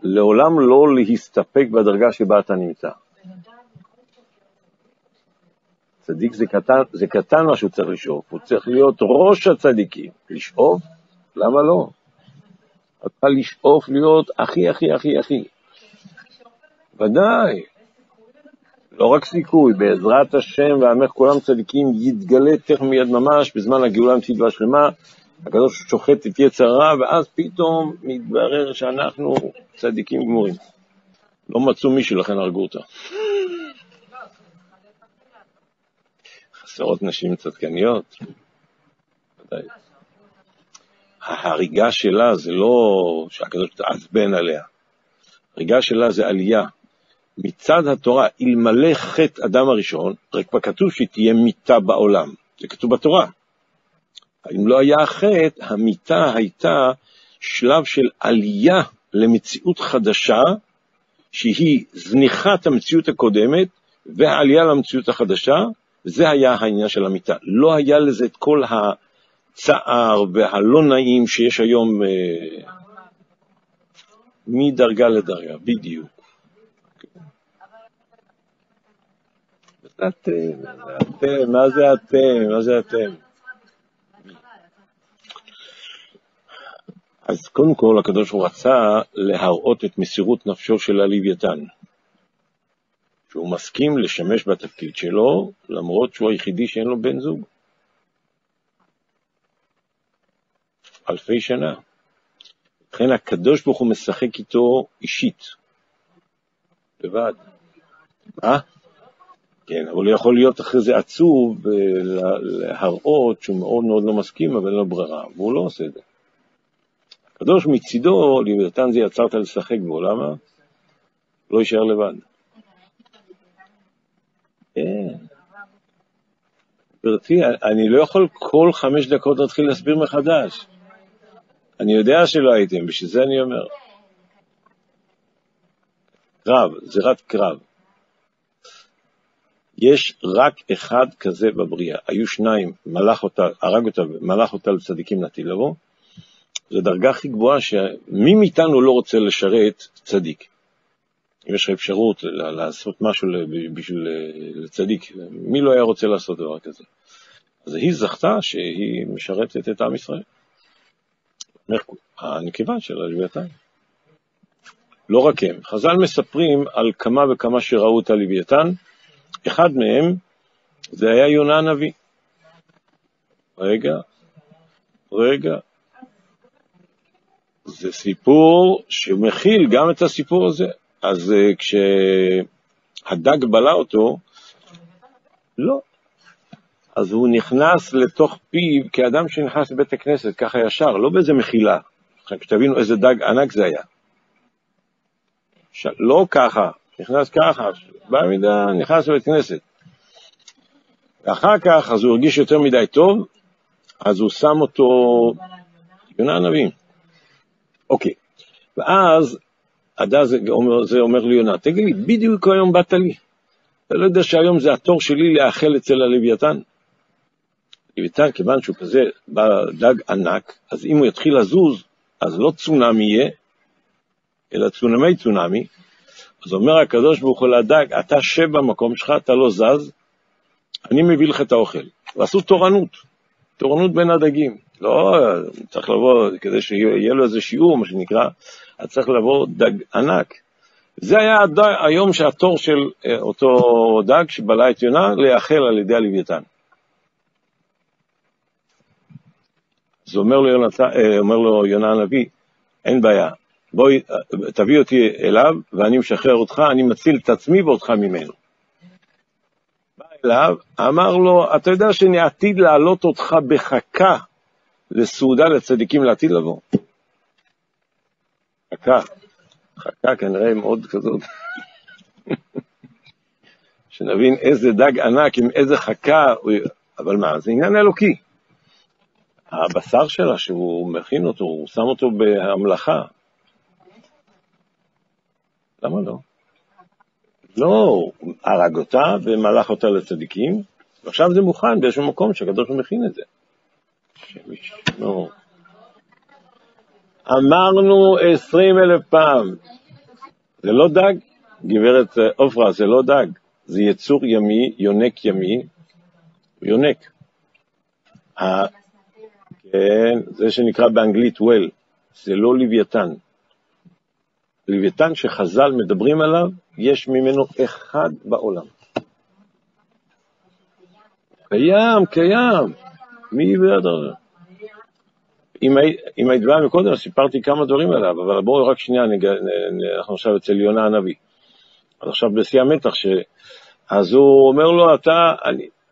לעולם לא להסתפק בדרגה שבה אתה נמצא. צדיק זה קטן מה שהוא צריך לשאוף, הוא צריך להיות ראש הצדיקים. לשאוף? למה לא? אתה לשאוף להיות הכי. ודאי. לא רק סיכוי, בעזרת השם ועמך כולם צדיקים יתגלה תכף מיד ממש, בזמן הגאולה האמיתית והשלמה, הקדוש שוחט את יצר הרע, ואז פתאום מתברר שאנחנו צדיקים גמורים. לא מצאו מישהו, לכן הרגו אותה. חסרות נשים צדקניות. ההריגה שלה זה לא שהקדוש תעצבן עליה. ההריגה שלה זה עלייה. מצד התורה, אלמלא חטא אדם הראשון, רק כתוב שתהיה מיתה בעולם. זה כתוב בתורה. אם לא היה חטא, המיתה הייתה שלב של עלייה למציאות חדשה, שהיא זניחת המציאות הקודמת, והעלייה למציאות החדשה, זה היה העניין של המיתה. לא היה לזה את כל הצער והלא נעים שיש היום מדרגה לדרגה, בדיוק. אתם, מה זה אתם? מה זה אתם? אז קודם כל הקדוש הוא רצה להראות את מסירות נפשו של הלוויתן, שהוא מסכים לשמש בתפקיד שלו, למרות שהוא היחידי שאין לו בן זוג. אלפי שנה. לכן הקדוש ברוך הוא משחק איתו אישית. לבד. מה? כן, אבל יכול להיות אחרי זה עצוב להראות שהוא מאוד מאוד לא מסכים, אבל אין לו ברירה, והוא לא עושה את זה. הקדוש מצידו, לוויתן זה יצרת לשחק בו, למה? לא יישאר לבד. כן. גברתי, אני לא יכול כל 5 דקות להתחיל להסביר מחדש. אני יודע שלא הייתם, בשביל זה אני אומר. קרב, זה רק קרב. יש רק אחד כזה בבריאה. היו 2, הרג אותה, מלך אותה לצדיקים נטיל לבוא. זו דרגה הכי גבוהה שמי מאיתנו לא רוצה לשרת צדיק. אם יש לך אפשרות לעשות משהו בשביל לצדיק, מי לא היה רוצה לעשות דבר כזה? אז היא זכתה שהיא משרתת את עם ישראל. הנקבה של הלוויתן. לא רק הם. חז"ל מספרים על כמה וכמה שראו את הלוויתן. אחד מהם זה היה יונה הנביא. רגע. זה סיפור שמכיל גם את הסיפור הזה. אז כשהדג בלע אותו, לא. אז הוא נכנס לתוך פיו כאדם שנכנס לבית הכנסת, ככה ישר, לא באיזה מחילה. כשתבינו איזה דג ענק זה היה. לא ככה, נכנס ככה, בעמידה נכנס לבית כנסת. ואחר כך, אז הוא הרגיש יותר מדי טוב, אז הוא שם אותו, יונה הנביא. אוקיי, ואז זה אומר לי יונה, תגיד לי, בדיוק היום באת לי. אתה לא יודע שהיום זה התור שלי לאכל אצל הלוויתן. לוויתן, כיוון שהוא כזה דג ענק, אז אם הוא יתחיל לזוז, אז לא צונמי יהיה, אלא צונמי. אז אומר הקדוש ברוך הוא לדג, אתה שב במקום שלך, אתה לא זז, אני מביא לך את האוכל. ועשו תורנות בין הדגים. לא, צריך לבוא, כדי שיהיה לו איזה שיעור, מה שנקרא, אז צריך לבוא דג ענק. זה היה היום שהתור של אותו דג שבלע את יונה, לאכל על ידי הלוויתן. אז אומר לו יונה הנביא, אין בעיה, בואי, תביא אותי אליו, ואני משחרר אותך, אני מציל את עצמי ואותך ממנו. בא אליו, אמר לו, אתה יודע שאני עתיד להעלות אותך בחכה, לסעודה לצדיקים לעתיד לבוא. חכה כנראה מאוד כזאת. שנבין איזה דג ענק עם איזה חכה, אבל מה, זה עניין אלוקי. הבשר שלה שהוא מכין אותו, הוא שם אותו בהמלאכה. למה לא? לא, הרג אותה ומלך אותה לצדיקים, ועכשיו זה מוכן באיזשהו מקום שהקדוש הוא מכין את זה. לא. אמרנו 20,000 פעם, זה לא דג, גברת אופרה, זה לא דג, זה יצור ימי, יונק ימי, יונק. כן, זה שנקרא באנגלית well, זה לא לוויתן. לוויתן שחז"ל מדברים עליו, יש ממנו אחד בעולם. קיים. מי בידר? אם היית באה מקודם, סיפרתי כמה דברים עליו, אבל בואו רק שנייה, אנחנו עכשיו אצל יונה הנביא. אז עכשיו בשיא המתח, אז הוא אומר לו,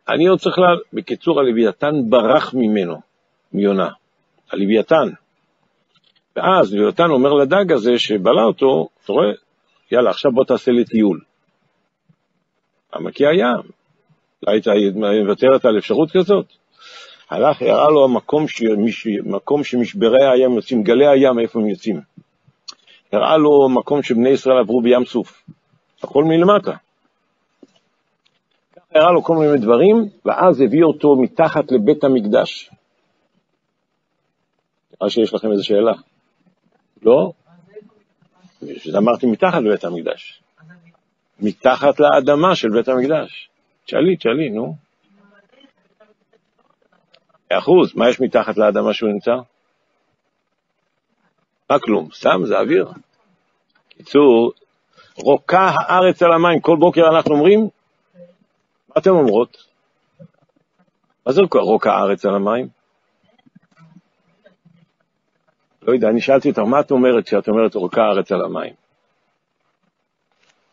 אני עוד צריך בקיצור, הלוויתן ברח ממנו, מיונה, הלוויתן. ואז לוויתן אומר לדג הזה שבלה אותו, אתה רואה, יאללה, עכשיו בוא תעשה לי טיול. כי הים, היית מוותרת על אפשרות כזאת. הלך, הראה לו מקום שמשברי הים יוצאים, גלי הים, איפה הם יוצאים. הראה לו מקום שבני ישראל עברו בים סוף. הכל מלמטה. הראה לו כל מיני דברים, ואז הביא אותו מתחת לבית המקדש. נראה שיש לכם איזו שאלה. לא? אמרתי מתחת לבית המקדש. מתחת לאדמה של בית המקדש. תשאלי, נו. 100%, מה יש מתחת לאדמה שהוא נמצא? מה כלום, סתם זה אוויר. קיצור, רוקה הארץ על המים, כל בוקר אנחנו אומרים, מה אתם אומרות? מה זה רוקה הארץ על המים? לא יודע, אני שאלתי אותך, מה את אומרת כשאת אומרת רוקה הארץ על המים?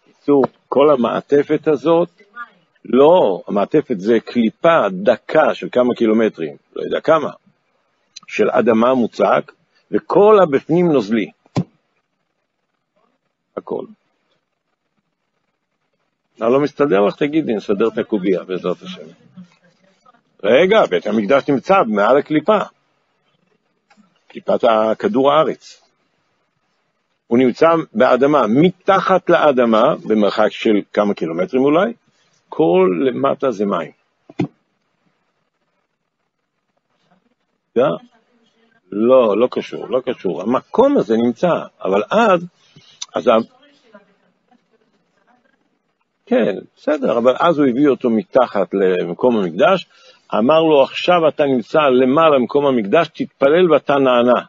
קיצור, כל המעטפת הזאת, לא, המעטפת זה קליפה דקה של כמה קילומטרים, לא יודע כמה, של אדמה מוצק, וכל הבפנים נוזלי. הכל. לא מסתדר לך, תגידי, נסדר את הקוביה בעזרת השם. רגע, בית המקדש נמצא מעל הקליפה. קליפת כדור הארץ. הוא נמצא באדמה, מתחת לאדמה, במרחק של כמה קילומטרים אולי, כל למטה זה מים. לא, לא קשור. המקום הזה נמצא, אבל אז כן, בסדר, אבל אז הוא הביא אותו מתחת למקום המקדש, אמר לו, עכשיו אתה נמצא למעלה למקום המקדש, תתפלל ואתה נענה.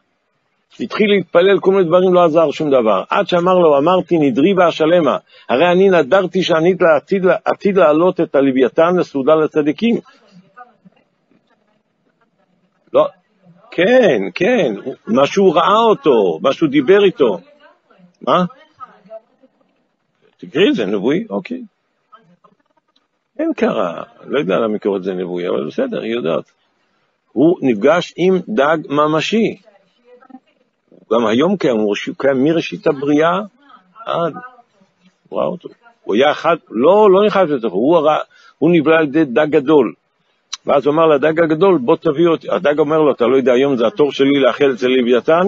התחיל להתפלל, כל מיני דברים לא עזר שום דבר. עד שאמר לו, אמרתי נדרי והשלמה, הרי אני נדרתי שאני עתיד לעלות את הלוויתן לסעודה לצדיקים. לא, כן, משהו ראה אותו, משהו דיבר איתו. מה? תקראי, זה נבואי? אוקיי. אין קרה, לא יודע למה מקורת זה נבואי, אבל בסדר, היא יודעת. הוא נפגש עם דג ממשי. גם היום הוא קיים מראשית הבריאה עד. הוא ראה אותו. הוא היה אחד, לא נחייב אותו, הוא נבלה על ידי דג גדול. ואז הוא אמר לדג הגדול, בוא תביא אותי. הדג אומר לו, אתה לא יודע, היום זה התור שלי לאכול אצל לוויתן,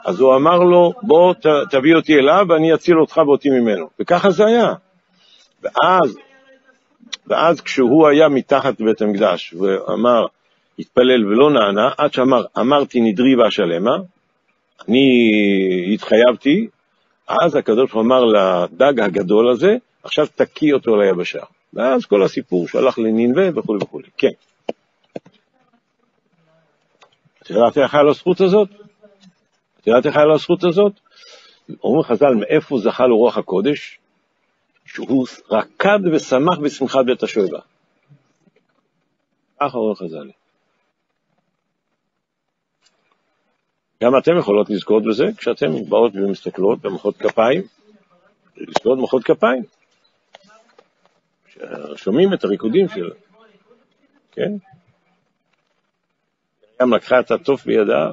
אז הוא אמר לו, בוא תביא אותי אליו ואני אציל אותך ואותי ממנו. וככה זה היה. ואז כשהוא היה מתחת לבית המקדש, ואמר, התפלל ולא נענה, עד שאמר, אמרתי נדרי והשלמה, אני התחייבתי, אז הקדוש ברוך הוא אמר לדג הגדול הזה, עכשיו תקיא אותו ליבשה. ואז כל הסיפור שהלך לנינווה וכו' וכו'. כן. את יודעת איך היה לו הזכות הזאת? אומרים חז"ל, מאיפה זכה לו רוח הקודש? שהוא רקד ושמח בשמחת בית השואבה. ככה אומרים חז"ל. גם אתם יכולות לזכות בזה, כשאתם באות ומסתכלות במחאות כפיים, לזכות במחאות כפיים. שומעים את הריקודים שלו. כן? גם לקחה את התוף בידה,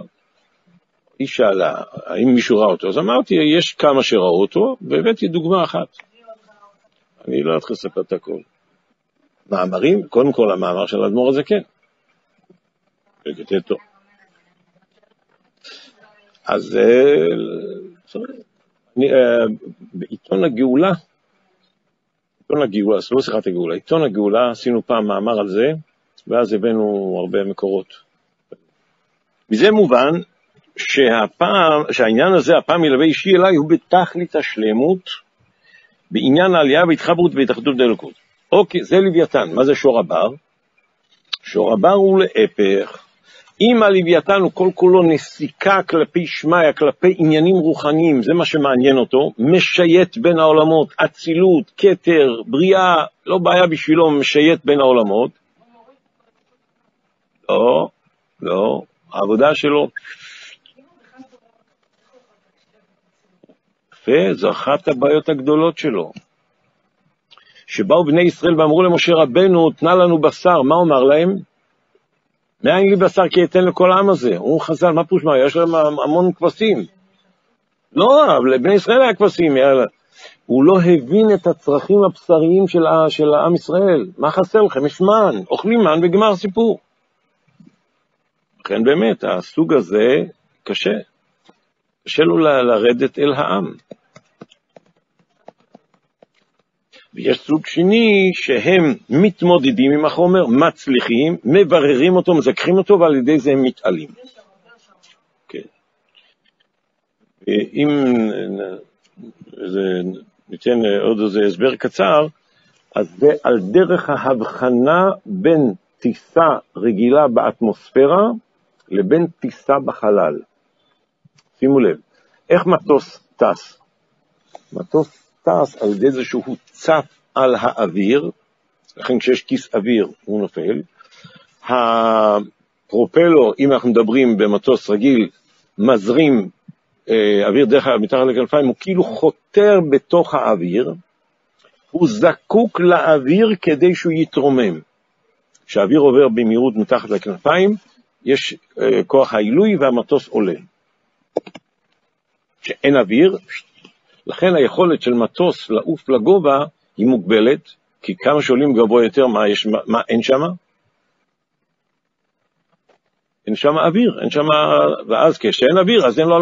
היא שאלה, האם מישהו ראה אותו? אז אמרתי, יש כמה שראו אותו, והבאתי דוגמה אחת. אני לא אתחיל לספר את הכל. מאמרים, קודם כל המאמר של האדמו"ר הזה כן. וגתתו. אז בעיתון הגאולה, לא שיחת הגאולה, עיתון הגאולה, עשינו פעם מאמר על זה, ואז הבאנו הרבה מקורות. מזה מובן שהעניין הזה, הפעם ילווה אישי אליי, הוא בתכלית השלמות, בעניין העלייה והתחברות והתאחדות באלוקות. אוקיי, זה לוויתן. מה זה שור הבר? שור הבר הוא להפך. אם הלוויתן הוא כל כולו נסיקה כלפי שמיה, כלפי עניינים רוחניים, זה מה שמעניין אותו, משייט בין העולמות, אצילות, כתר, בריאה, לא בעיה בשבילו, משייט בין העולמות. לא, העבודה שלו, יפה, זו אחת הבעיות הגדולות שלו. שבאו בני ישראל ואמרו למשה רבנו, תנה לנו בשר, מה אומר להם? מאין לי בשר כי אתן לכל העם הזה? הוא חז"ל, מה פוש מה? יש להם המון כבשים. לא, לבני ישראל היה כבשים. הוא לא הבין את הצרכים הבשריים של העם ישראל. מה חסר לכם? יש מן, אוכלים מן וגמר סיפור. לכן באמת, הסוג הזה קשה. קשה לו לרדת אל העם. ויש סוג שני שהם מתמודדים עם החומר, מצליחים, מבררים אותו, מזכחים אותו, ועל ידי זה הם מתעלים. כן. אם ניתן עוד איזה הסבר קצר, אז זה על דרך ההבחנה בין טיסה רגילה באטמוספירה לבין טיסה בחלל. שימו לב, איך מטוס טס? מטוס טס על ידי זה שהוא צף על האוויר, לכן כשיש כיס אוויר הוא נופל. הפרופלור, אם אנחנו מדברים במטוס רגיל, מזרים אוויר דרך מתחת לכנפיים, הוא כאילו חותר בתוך האוויר, הוא זקוק לאוויר כדי שהוא יתרומם. כשהאוויר עובר במהירות מתחת לכנפיים, יש כוח העילוי והמטוס עולה. כשאין אוויר, לכן היכולת של מטוס לעוף לגובה היא מוגבלת, כי כמה שעולים גבוה יותר, מה אין שם? אין שם אוויר, אין שם, ואז כשאין אוויר, אז אין לו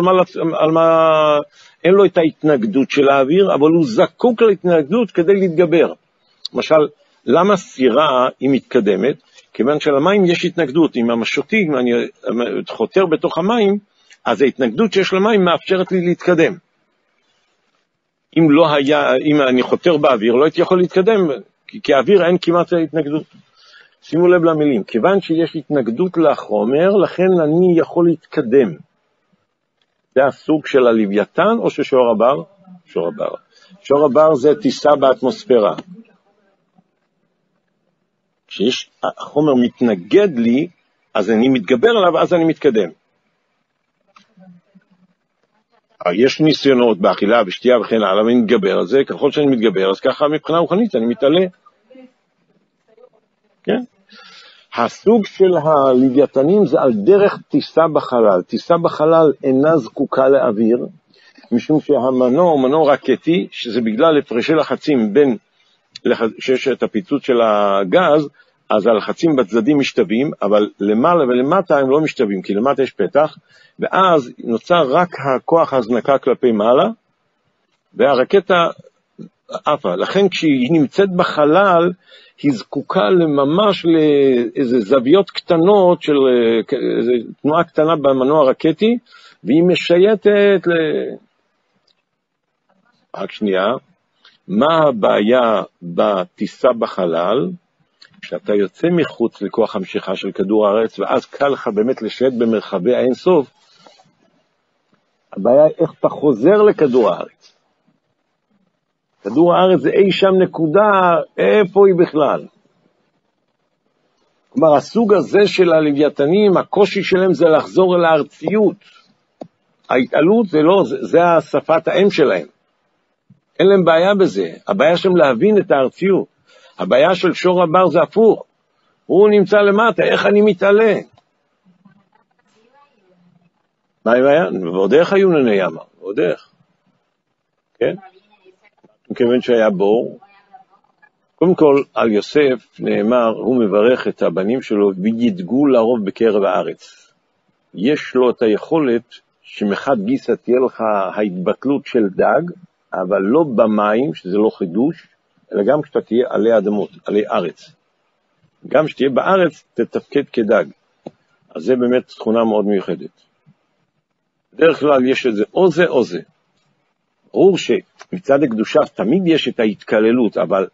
אין לו את ההתנגדות של האוויר, אבל הוא זקוק להתנגדות כדי להתגבר. למשל, למה סירה היא מתקדמת? כיוון שלמים יש התנגדות, אם המשותי, אם אני חותר בתוך המים, אז ההתנגדות שיש למים מאפשרת לי להתקדם. אם אני חותר באוויר, לא הייתי יכול להתקדם, כי האוויר אין כמעט התנגדות. שימו לב למילים, כיוון שיש התנגדות לחומר, לכן אני יכול להתקדם. זה הסוג של הלוויתן או של שור הבר? שור הבר. שור הבר זה טיסה באטמוספירה. כשיש החומר מתנגד לי, אז אני מתגבר עליו, אז אני מתקדם. יש ניסיונות באכילה ושתייה וכן הלאה, ואני מתגבר על זה, ככל שאני מתגבר, אז ככה מבחינה רוחנית אני מתעלה. כן? הסוג של הלוויתנים זה על דרך טיסה בחלל. טיסה בחלל אינה זקוקה לאוויר, משום שהמנוע הוא מנוע רקטי, שזה בגלל הפרשי לחצים בין, שיש את הפיצוץ של הגז, אז הלחצים בצדדים משתווים, אבל למעלה ולמטה הם לא משתווים, כי למטה יש פתח, ואז נוצר רק הכוח ההזנקה כלפי מעלה, והרקטה עפה. לכן כשהיא נמצאת בחלל, היא זקוקה לממש לאיזה זוויות קטנות, של איזה תנועה קטנה במנוע הרקטי, והיא משייטת רק שנייה, מה הבעיה בטיסה בחלל? כשאתה יוצא מחוץ לכוח המשיכה של כדור הארץ, ואז קל לך באמת לשייט במרחבי האינסוף, הבעיה היא איך אתה חוזר לכדור הארץ. כדור הארץ זה אי שם נקודה, איפה היא בכלל? כלומר, הסוג הזה של הלוויתנים, הקושי שלהם זה לחזור אל הארציות. ההתעלות זה לא, זה השפת האם שלהם. אין להם בעיה בזה. הבעיה שלהם להבין את הארציות. הבעיה של שור הבר זה הפוך. הוא נמצא למטה, איך אני מתעלה? מה הבעיה? ועוד איך היו נני ימה? ועוד איך? כן? מכיוון שהיה בור. קודם כל, על יוסף נאמר, הוא מברך את הבנים שלו, וידגו לרוב בקרב הארץ. יש לו את היכולת שמחד גיסא תהיה לך ההתבטלות של דג, אבל לא במים, שזה לא חידוש, אלא גם כשאתה תהיה עלי אדמות, עלי ארץ. גם שתהיה בארץ, תתפקד כדג. אז זה באמת תכונה מאוד מיוחדת. בדרך כלל יש את זה או זה או זה. ברור שמצד הקדושה תמיד יש את ההתקללות, אבל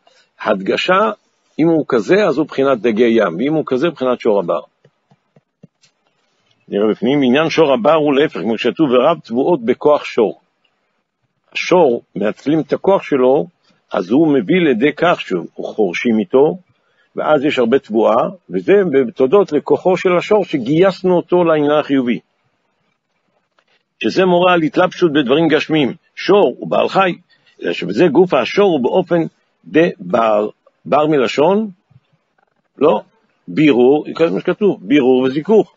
הדגשה, אם הוא כזה, אז הוא בחינת דגי ים, ואם הוא כזה, בחינת שור הבר. נראה בפנים, עניין שור הבר הוא להפך, כמו שכתוב, ורב תבואות בכוח שור. השור, מעצלים את הכוח שלו, אז הוא מביא לידי כך שהוא חורשים איתו, ואז יש הרבה תבואה, וזה בתודות לכוחו של השור שגייסנו אותו לעניין החיובי. שזה מורה על התלבשות בדברים גשמיים. שור הוא בעל חי, אלא שבזה גוף השור הוא באופן דבר, בר מלשון, לא, בירור, מה שכתוב, בירור וזיכוך.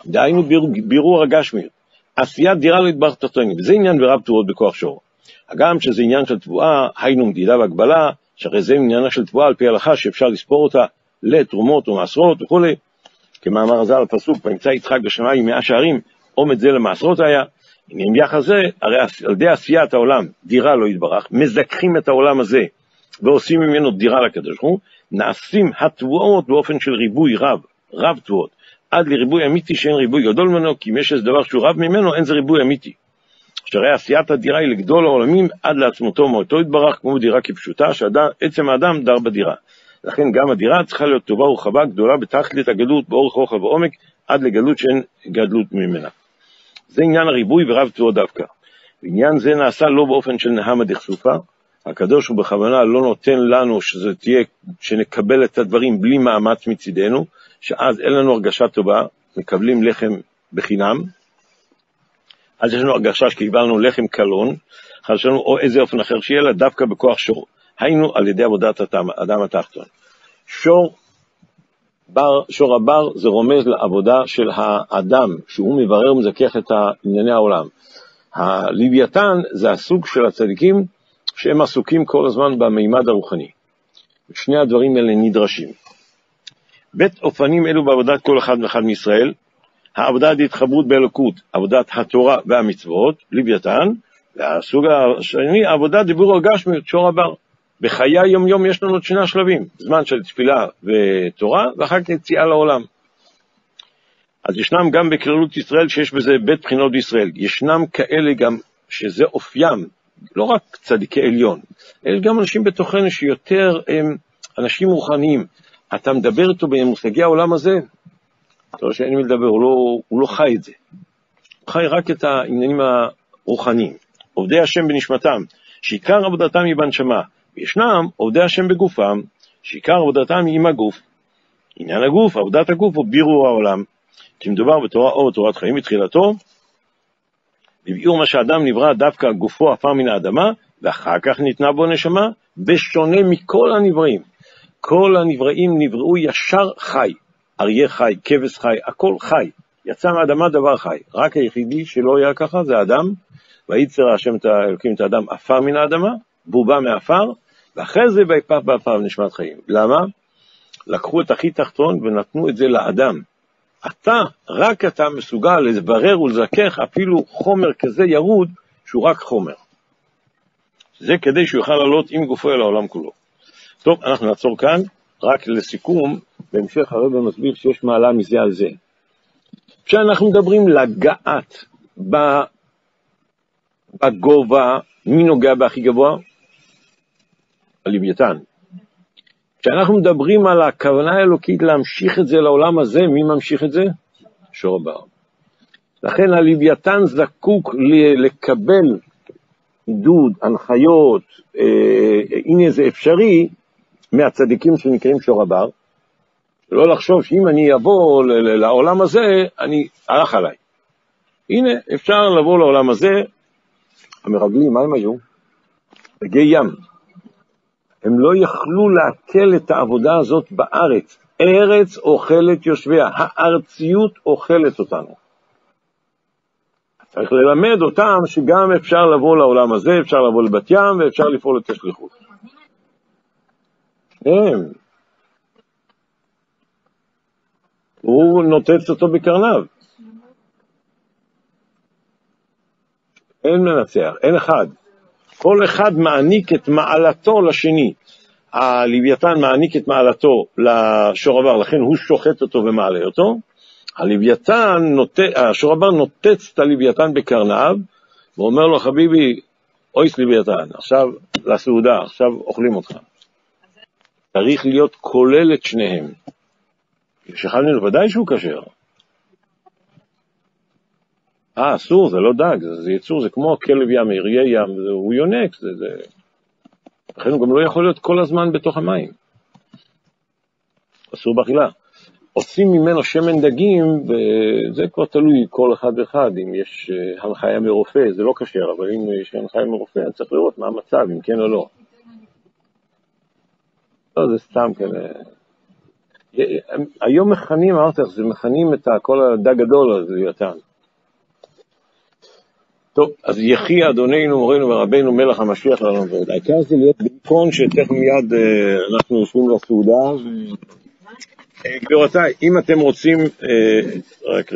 דהיינו בירור הגשמיות. עשיית דירה לא יתברך תחתונים, וזה עניין ורב תבואות בכוח שור. הגם שזה עניין של תבואה, היינו מדידה והגבלה, שהרי זה עניינה של תבואה על פי הלכה שאפשר לספור אותה לתרומות ומעשרות וכו'. כמאמר הז"ל הפסוק, וימצא יצחק בשמיים 100 שערים, עומד זה למעשרות היה. עניין ביחד זה, הרי על ידי עשיית העולם, דירה לא יתברך, מזכחים את העולם הזה, ועושים ממנו דירה לקדוש ברוך הוא, נעשים התבואות באופן של ריבוי רב תבואות, עד לריבוי אמיתי שאין ריבוי גדול ממנו, כי אם יש איזה דבר שהוא רב ממנו, אין זה ריבוי אמיתי. שהרי עשיית הדירה היא לגדול העולמים עד לעצמותו ומאותו יתברך, כמו בדירה כפשוטה, שעצם האדם דר בדירה. לכן גם הדירה צריכה להיות טובה ורחבה, גדולה בתכלית הגדלות, באורך רוחב ועומק, עד לגדלות שאין גדלות ממנה. זה עניין הריבוי ורב תבואות דווקא. עניין זה נעשה לא באופן של נהמה דחשופה, הקדוש הוא בכוונה לא נותן לנו שזה תהיה, שנקבל את הדברים בלי מאמץ מצידנו, שאז אין לנו הרגשה טובה, מקבלים לחם בחינם, אז יש לנו הרגשה שקיבלנו לחם קלון, אז יש לנו או איזה אופן אחר שיהיה לה דווקא בכוח שור, היינו על ידי עבודת האדם התחתון. שור הבר זה רומז לעבודה של האדם, שהוא מברר ומזכך את ענייני העולם. הלוויתן זה הסוג של הצדיקים, שהם עסוקים כל הזמן במימד הרוחני. שני הדברים האלה נדרשים. בית אופנים אלו בעבודת כל אחד ואחד מישראל, העבודת התחברות באלוקות, עבודת התורה והמצוות, לוויתן, והסוג השני, עבודת דיבור על גשמיות, שור הבר. בחיי היום יום יש לנו את שני השלבים, זמן של תפילה ותורה, ואחר כך יציאה לעולם. אז ישנם גם בכללות ישראל שיש בזה בית בחינות בישראל, ישנם כאלה גם שזה אופיים, לא רק צדיקי עליון, יש גם אנשים בתוכנו שיותר הם אנשים רוחניים. אתה מדבר איתו במושגי העולם הזה, אתה לא שאין מי לדבר, הוא לא חי את זה. הוא חי רק את העניינים הרוחניים. עובדי השם בנשמתם, שעיקר עבודתם היא בנשמה, וישנם עובדי השם בגופם, שעיקר עבודתם היא עם הגוף. עניין הגוף, עבודת הגוף הוא בירור העולם, כי מדובר בתורה או בתורת חיים מתחילתו, בביאור מה שהאדם נברא דווקא גופו עפר מן האדמה, ואחר כך ניתנה בו נשמה, בשונה מכל הנבראים. כל הנבראים נבראו ישר חי, אריה חי, כבש חי, הכל חי, יצא מהאדמה דבר חי. רק היחידי שלא היה ככה זה האדם, וייצר השם את האלוקים את האדם עפר מן האדמה, בובה מעפר, ואחרי זה ויפח בעפר נשמת חיים. למה? לקחו את הכי תחתון ונתנו את זה לאדם. רק אתה מסוגל לברר ולזכך אפילו חומר כזה ירוד שהוא רק חומר. זה כדי שהוא יוכל לעלות עם גופו אל העולם כולו. טוב, אנחנו נעצור כאן, רק לסיכום, בהמשך הרב מסביר שיש מעלה מזה על זה. כשאנחנו מדברים לגעת בגובה, מי נוגע בהכי גבוה? הלוויתן. כשאנחנו מדברים על הכוונה האלוקית להמשיך את זה לעולם הזה, מי ממשיך את זה? שור הבר. לכן הלוויתן זקוק לקבל עידוד, הנחיות, הנה זה אפשרי מהצדיקים שנקראים שור הבר, לא לחשוב שאם אני אבוא לעולם הזה, אני הלך עליי. הנה אפשר לבוא לעולם הזה, המרגלים, מה הם היו? דגי ים. הם לא יכלו להקל את העבודה הזאת בארץ. ארץ אוכלת יושביה, הארציות אוכלת אותנו. צריך ללמד אותם שגם אפשר לבוא לעולם הזה, אפשר לבוא לבת ים ואפשר לפעול את השליחות. הוא נוטץ אותו בקרניו. אין מנצח, אין אחד. כל אחד מעניק את מעלתו לשני. הלוויתן מעניק את מעלתו לשור הבר, לכן הוא שוחט אותו ומעלה אותו. השור הבר נוטץ את הלוויתן בקרניו, ואומר לו, חביבי, אויס לוויתן, עכשיו לסעודה, עכשיו אוכלים אותך. צריך להיות כולל את שניהם. שחלנו ודאי שהוא כשר. אסור, זה לא דג, זה יצור, זה כמו כלב ים, יריה ים, הוא יונק, לכן הוא גם לא יכול להיות כל הזמן בתוך המים. אסור באכילה. עושים ממנו שמן דגים, וזה כבר תלוי כל אחד ואחד, אם יש הנחיה מרופא, זה לא כשר, אבל אם יש הנחיה מרופא, צריך לראות מה המצב, אם כן או לא. לא, זה סתם כזה. היום מכנים, אמרתי לך, זה מכנים את כל הדג גדול הזה, לוויתן. טוב, אז יחי אדוננו, מורנו ורבנו, מלך המשיח לעולם ועד. העיקר זה להיות בעיקרון שתכף מיד אנחנו יושבים לסעודה. גבירותיי, אם אתם רוצים, רק